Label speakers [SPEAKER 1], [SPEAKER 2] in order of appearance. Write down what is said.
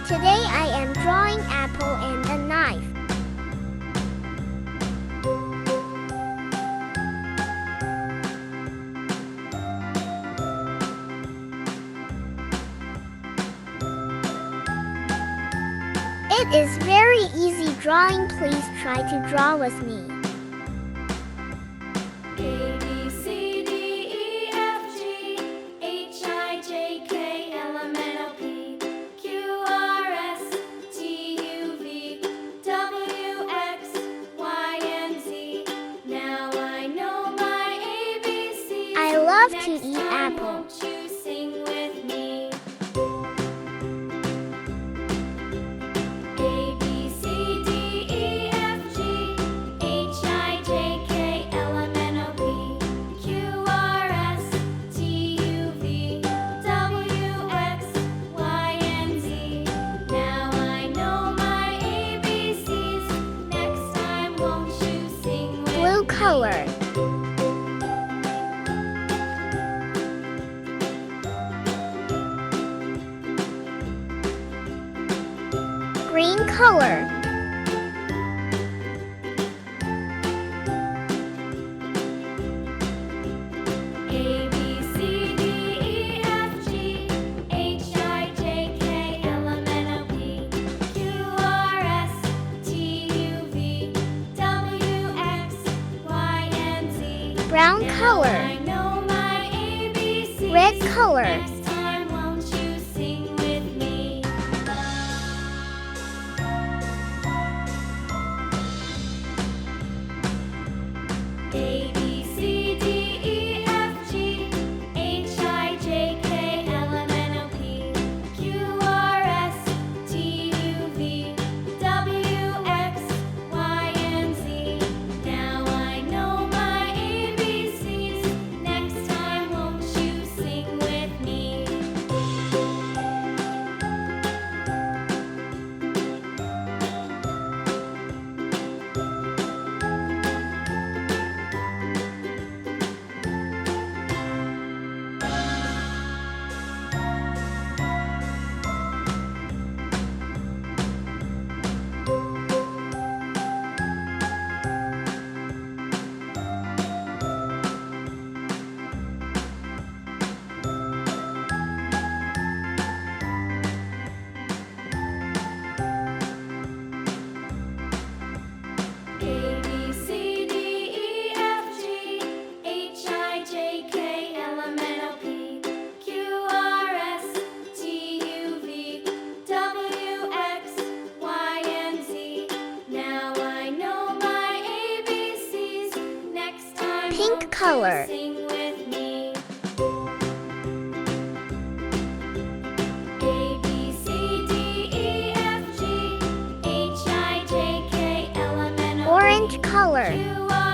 [SPEAKER 1] Today I am drawing apple and a knife. It is very easy drawing. Please try to draw with me.
[SPEAKER 2] A, B, C, D, E, F, G, H, I, J, K, L, M, N, O, P, Q, R, S, T, U, V, W, X, Y, and Z. Now I know my ABCs.
[SPEAKER 1] I love to
[SPEAKER 2] Next
[SPEAKER 1] eat
[SPEAKER 2] time,
[SPEAKER 1] apple.
[SPEAKER 2] won't you sing with me? A, B, C, D, E, F, G, H, I, J, K, L, M, N, O, P, Q, R, S, T, U, V, W, X, Y, and Z. Now I know my ABCs. Next time, won't you sing with
[SPEAKER 1] Blue
[SPEAKER 2] me?
[SPEAKER 1] color. Green color.
[SPEAKER 2] A, B, C, D, E, F, G, H, I, J, K, L, M, N, O, P, Q, R, S, T, U, V, W, X, Y, and Z.
[SPEAKER 1] Brown
[SPEAKER 2] Now
[SPEAKER 1] color.
[SPEAKER 2] I know my ABCs.
[SPEAKER 1] Red color.
[SPEAKER 2] Next time, won't you sing with me? A, B, C, D, E, F, G, H, I, J, K, L, M, N, O, P, Q, R, S, T, U, V, W, X, Y, and Z. Now I know my ABCs. Next time, won't you sing with me? A, B, C, D, E, F, G, H, I, J, K, L, M, N, O, P, Q, R, S, T, U, V, W, X, Y, and Z. Now I know my ABCs. Next time,
[SPEAKER 1] Pink
[SPEAKER 2] won't you
[SPEAKER 1] color.
[SPEAKER 2] sing with me? A, B, C, D, E, F, G, H, I, J, K, L, M, N, O, P,
[SPEAKER 1] Orange color.
[SPEAKER 2] Q, R,